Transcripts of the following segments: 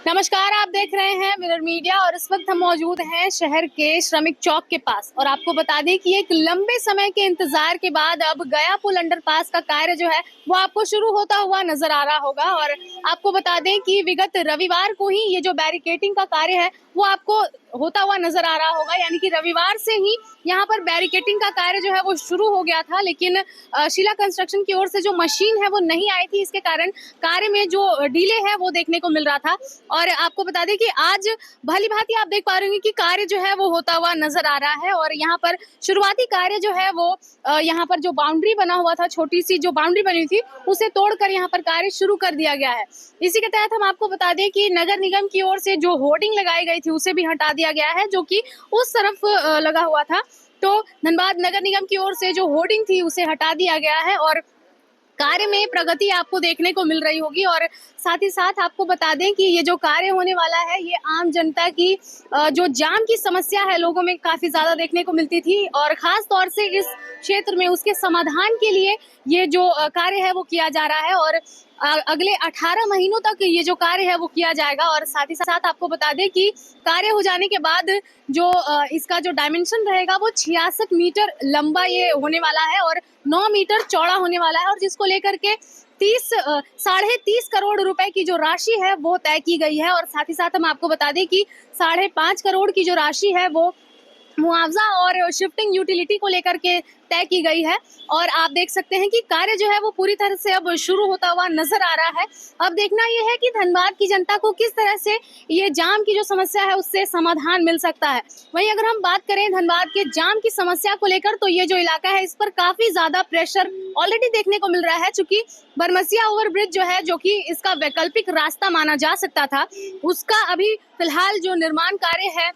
नमस्कार, आप देख रहे हैं मिरर मीडिया और इस वक्त हम मौजूद हैं शहर के श्रमिक चौक के पास। और आपको बता दें कि एक लंबे समय के इंतजार के बाद अब गया पुल अंडरपास का कार्य जो है वो आपको शुरू होता हुआ नजर आ रहा होगा। और आपको बता दें कि विगत रविवार को ही ये जो बैरिकेडिंग का कार्य है वो आपको होता हुआ नजर आ रहा होगा, यानी कि रविवार से ही यहाँ पर बैरिकेडिंग का कार्य जो है वो शुरू हो गया था। लेकिन शीला कंस्ट्रक्शन की ओर से जो मशीन है वो नहीं आई थी, इसके कारण कार्य में जो डिले है वो देखने को मिल रहा था। और आपको बता दें कि आज भली भांति आप देख पा रहे होंगे कि कार्य जो है वो होता हुआ नजर आ रहा है। और यहाँ पर शुरुआती कार्य जो है वो यहाँ पर जो बाउंड्री बना हुआ था, छोटी सी जो बाउंड्री बनी थी उसे तोड़कर यहाँ पर कार्य शुरू कर दिया गया है। इसी के तहत हम आपको बता दें कि नगर निगम की ओर से जो होर्डिंग लगाई गई थी उसे भी हटा दिया गया है, जो कि उस तरफ लगा हुआ था। तो धनबाद नगर निगम की ओर से जो होर्डिंग थी उसे हटा दिया गया है और कार्य में प्रगति आपको देखने को मिल रही होगी। और साथ ही साथ आपको बता दें कि ये जो कार्य होने वाला है ये आम जनता की जो जाम की समस्या है लोगों में काफी ज्यादा देखने को मिलती थी, और खास तौर से इस क्षेत्र में उसके समाधान के लिए ये जो कार्य है वो किया जा रहा है। और अगले 18 महीनों तक ये जो कार्य है वो किया जाएगा। और साथ ही साथ आपको बता दें कि कार्य हो जाने के बाद जो इसका जो डायमेंशन रहेगा वो 66 मीटर लंबा ये होने वाला है और 9 मीटर चौड़ा होने वाला है, और जिसको लेकर के 30 करोड़ रुपए की जो राशि है वो तय की गई है। और साथ ही साथ हम आपको बता दें कि 5.5 करोड़ की जो राशि है वो मुआवजा और शिफ्टिंग यूटिलिटी को लेकर के तय की गई है। और आप देख सकते हैं कि कार्य जो है वो पूरी तरह से अब शुरू होता हुआ नजर आ रहा है। अब देखना यह है कि धनबाद की जनता को किस तरह से ये जाम की जो समस्या है उससे समाधान मिल सकता है। वहीं अगर हम बात करें धनबाद के जाम की समस्या को लेकर, तो ये जो इलाका है इस पर काफी ज्यादा प्रेशर ऑलरेडी देखने को मिल रहा है। चूंकि बरमसिया ओवरब्रिज जो है, जो कि इसका वैकल्पिक रास्ता माना जा सकता था, उसका अभी फिलहाल जो निर्माण कार्य है,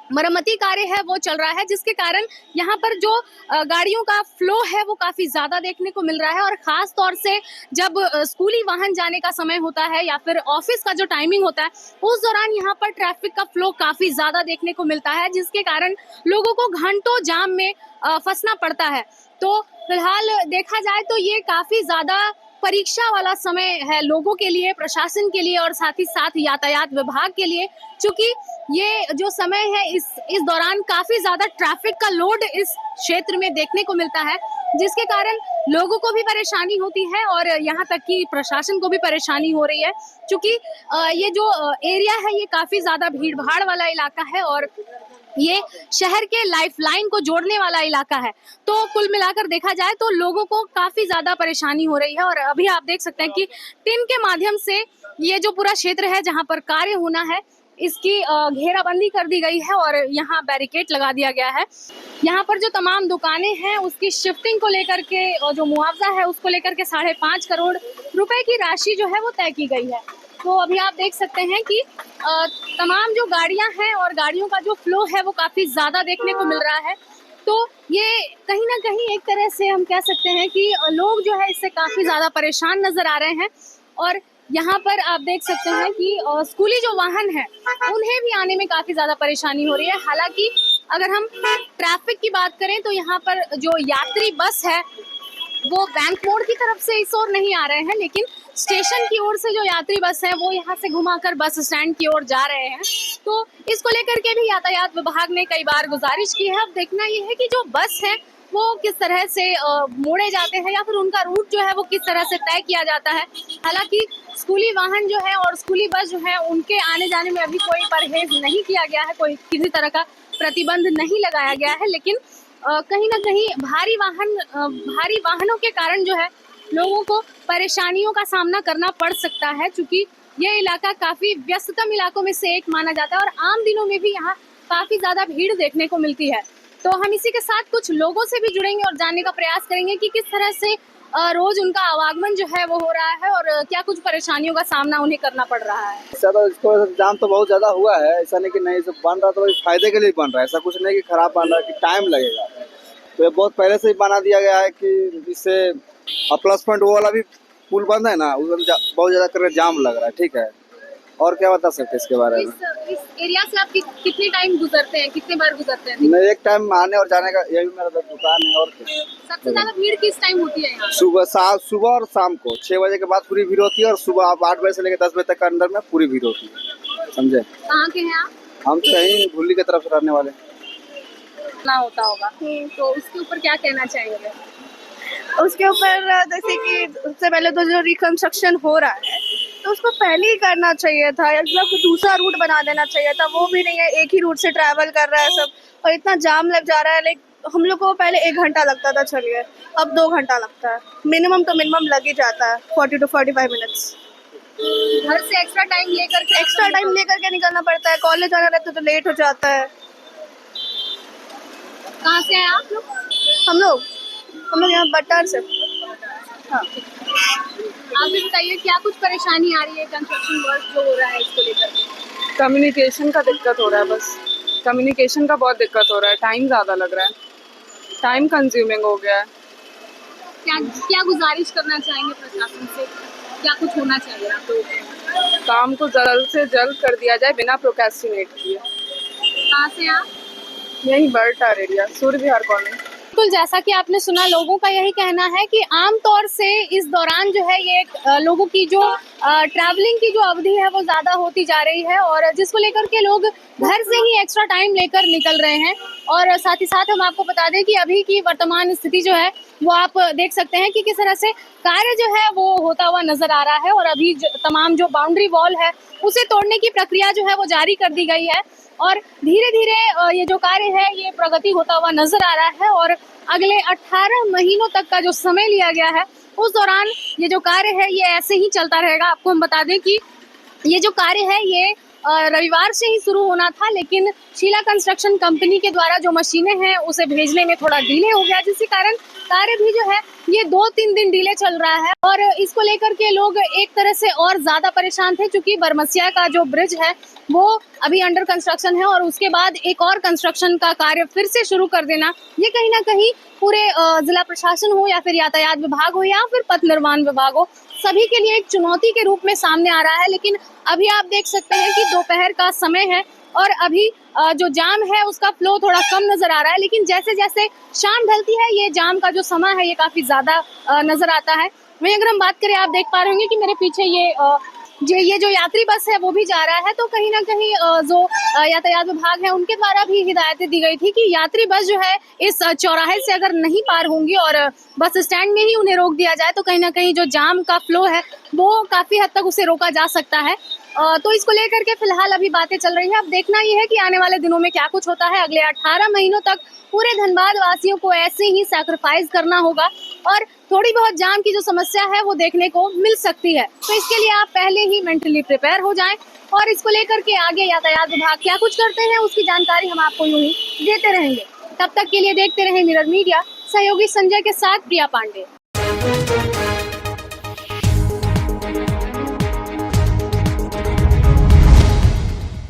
मरम्मती कार्य है वो चल रहा है, जिसके कारण यहाँ पर जो गाड़ियों का फ्लो है वो काफी ज्यादा देखने को मिल रहा है। और खास तौर से जब स्कूली वाहन जाने का समय होता है या फिर ऑफिस का जो टाइमिंग होता है उस दौरान यहाँ पर ट्रैफिक का फ्लो काफी ज्यादा देखने को मिलता है, जिसके कारण लोगों को घंटों जाम में फंसना पड़ता है। तो फिलहाल देखा जाए तो ये काफी ज्यादा परीक्षा वाला समय है लोगों के लिए, प्रशासन के लिए और साथ ही साथ यातायात विभाग के लिए, क्योंकि ये जो समय है इस दौरान काफी ज्यादा ट्रैफिक का लोड इस क्षेत्र में देखने को मिलता है, जिसके कारण लोगों को भी परेशानी होती है और यहाँ तक कि प्रशासन को भी परेशानी हो रही है। क्योंकि ये जो एरिया है ये काफी ज्यादा भीड़ भाड़ वाला इलाका है और ये शहर के लाइफलाइन को जोड़ने वाला इलाका है। तो कुल मिलाकर देखा जाए तो लोगों को काफी ज्यादा परेशानी हो रही है। और अभी आप देख सकते हैं कि टिन के माध्यम से ये जो पूरा क्षेत्र है जहां पर कार्य होना है इसकी घेराबंदी कर दी गई है और यहाँ बैरिकेड लगा दिया गया है। यहाँ पर जो तमाम दुकानें हैं उसकी शिफ्टिंग को लेकर के और जो मुआवजा है उसको लेकर के 5.5 करोड़ रुपए की राशि जो है वो तय की गई है। तो अभी आप देख सकते हैं कि तमाम जो गाड़ियां हैं और गाड़ियों का जो फ्लो है वो काफी ज्यादा देखने को मिल रहा है। तो ये कहीं ना कहीं एक तरह से हम कह सकते हैं कि लोग जो है इससे काफी ज्यादा परेशान नजर आ रहे हैं। और यहाँ पर आप देख सकते हैं कि स्कूली जो वाहन है उन्हें भी आने में काफी ज्यादा परेशानी हो रही है। हालांकि अगर हम ट्रैफिक की बात करें तो यहाँ पर जो यात्री बस है वो बैंक मोड़ की तरफ से इस ओर नहीं आ रहे हैं, लेकिन स्टेशन की ओर से जो यात्री बस है वो यहाँ से घुमाकर बस स्टैंड की ओर जा रहे हैं। तो इसको लेकर के भी यातायात विभाग ने कई बार गुजारिश की है। अब देखना ये है कि जो बस है वो किस तरह से मोड़े जाते हैं या फिर उनका रूट जो है वो किस तरह से तय किया जाता है। हालांकि स्कूली वाहन जो है और स्कूली बस जो है उनके आने जाने में अभी कोई परहेज नहीं किया गया है, कोई किसी तरह का प्रतिबंध नहीं लगाया गया है। लेकिन कहीं ना कहीं भारी वाहनों के कारण जो है लोगों को परेशानियों का सामना करना पड़ सकता है, क्योंकि ये इलाका काफी व्यस्ततम इलाकों में से एक माना जाता है और आम दिनों में भी यहाँ काफी ज्यादा भीड़ देखने को मिलती है। तो हम इसी के साथ कुछ लोगों से भी जुड़ेंगे और जानने का प्रयास करेंगे कि किस तरह से रोज उनका आवागमन जो है वो हो रहा है और क्या कुछ परेशानियों का सामना उन्हें करना पड़ रहा है। तो इसको जाम तो बहुत ज्यादा हुआ है, ऐसा नहीं कि नहीं सब बन रहा तो फायदे के लिए बन रहा है, ऐसा कुछ नहीं कि खराब बन रहा है कि टाइम लगेगा। तो ये बहुत पहले से ही बना दिया गया है कि जिससे प्लस पॉइंट वो वाला भी पुल बंद है ना, उधर बहुत ज्यादा करके जाम लग रहा है। ठीक है, और क्या बता सकते हैं इसके बारे में? इस एरिया से आप कितने टाइम गुजरते हैं, कितने बार गुजरते हैं? मैं एक टाइम आने और जाने का, यही मेरा दुकान है। और सबसे ज्यादा भीड़ किस टाइम होती है यहाँ? सुबह और शाम को 6 बजे के बाद पूरी भीड़ होती है और सुबह आप 8 बजे से लेकर 10 बजे तक के अंदर में पूरी भीड़ होती है। समझे। कहाँ के हैं आप? हम तो यहीं भुल्ली की तरफ से रहने वाले। ना होता होगा तो उसके ऊपर क्या कहना चाहेंगे? उसके ऊपर जैसे कि उससे पहले तो जो रिकंस्ट्रक्शन हो रहा है तो उसको पहले ही करना चाहिए था, या मतलब दूसरा रूट बना देना चाहिए था। वो भी नहीं है, एक ही रूट से ट्रैवल कर रहा है सब, और इतना जाम लग जा रहा है। लाइक हम लोग को पहले 1 घंटा लगता था, चलिए अब 2 घंटा लगता है। मिनिमम तो मिनिमम लग ही जाता है 40 to 45 मिनट्स। घर से एक्स्ट्रा टाइम लेकर के निकलना पड़ता है, कॉलेज जाना रहता है तो लेट हो जाता है। कहाँ से हैं आप लोग? हम लोग यहाँ बटर से। हाँ, आप भी बताइए क्या कुछ परेशानी आ रही है कंस्ट्रक्शन वर्क जो हो रहा है इसको लेकर के? कम्युनिकेशन का दिक्कत हो रहा है, बस कम्युनिकेशन का बहुत दिक्कत हो रहा है। टाइम ज़्यादा लग रहा है, टाइम कंज्यूमिंग हो गया है। क्या क्या गुजारिश करना चाहेंगे प्रशासन से? क्या कुछ होना चाहिए आप लोगों को? काम को जल्द से जल्द कर दिया जाए बिना प्रोक्रेस्टिनेट किए। कहाँ से हैं आप? यही बर्टार एरिया, सूर्य विहार कॉलोनी। बिल्कुल, जैसा कि आपने सुना, लोगों का यही कहना है कि आमतौर से इस दौरान जो है ये लोगों की जो ट्रैवलिंग की जो अवधि है वो ज़्यादा होती जा रही है, और जिसको लेकर के लोग घर से ही एक्स्ट्रा टाइम लेकर निकल रहे हैं। और साथ ही साथ हम आपको बता दें कि अभी की वर्तमान स्थिति जो है वो आप देख सकते हैं कि किस तरह से कार्य जो है वो होता हुआ नजर आ रहा है, और अभी तमाम जो बाउंड्री वॉल है उसे तोड़ने की प्रक्रिया जो है वो जारी कर दी गई है, और धीरे धीरे ये जो कार्य है ये प्रगति होता हुआ नजर आ रहा है। और अगले 18 महीनों तक का जो समय लिया गया है उस दौरान ये जो कार्य है ये ऐसे ही चलता रहेगा। आपको हम बता दें कि ये जो कार्य है ये रविवार से ही शुरू होना था, लेकिन शीला कंस्ट्रक्शन कंपनी के द्वारा जो मशीनें हैं उसे भेजने में थोड़ा डिले हो गया, जिसके कारण कार्य भी जो है ये 2-3 दिन डिले चल रहा है। और इसको लेकर के लोग एक तरह से और ज्यादा परेशान थे, क्योंकि बरमसिया का जो ब्रिज है वो अभी अंडर कंस्ट्रक्शन है, और उसके बाद एक और कंस्ट्रक्शन का कार्य फिर से शुरू कर देना, ये कहीं ना कहीं पूरे जिला प्रशासन हो या फिर यातायात विभाग हो या फिर पथ निर्माण विभाग हो, सभी के लिए एक चुनौती के रूप में सामने आ रहा है। लेकिन अभी आप देख सकते हैं कि दोपहर का समय है और अभी जो जाम है उसका फ्लो थोड़ा कम नजर आ रहा है, लेकिन जैसे जैसे शाम ढलती है ये जाम का जो समय है ये काफी ज्यादा नजर आता है। वहीं अगर हम बात करें, आप देख पा रहे होंगे कि मेरे पीछे ये जो यात्री बस है वो भी जा रहा है, तो कहीं ना कहीं जो यातायात विभाग है उनके द्वारा भी हिदायतें दी गई थी कि यात्री बस जो है इस चौराहे से अगर नहीं पार होंगी और बस स्टैंड में ही उन्हें रोक दिया जाए तो कहीं ना कहीं जो जाम का फ्लो है वो काफी हद तक उसे रोका जा सकता है। तो इसको लेकर के फिलहाल अभी बातें चल रही है। अब देखना ये है कि आने वाले दिनों में क्या कुछ होता है। अगले 18 महीनों तक पूरे धनबाद वासियों को ऐसे ही सैक्रिफाइस करना होगा, और थोड़ी बहुत जाम की जो समस्या है वो देखने को मिल सकती है। तो इसके लिए आप पहले ही मेंटली प्रिपेयर हो जाएं, और इसको लेकर के आगे यातायात विभाग क्या कुछ करते हैं उसकी जानकारी हम आपको यूं ही देते रहेंगे। तब तक के लिए देखते रहें मिरर मीडिया। सहयोगी संजय के साथ प्रिया पांडे।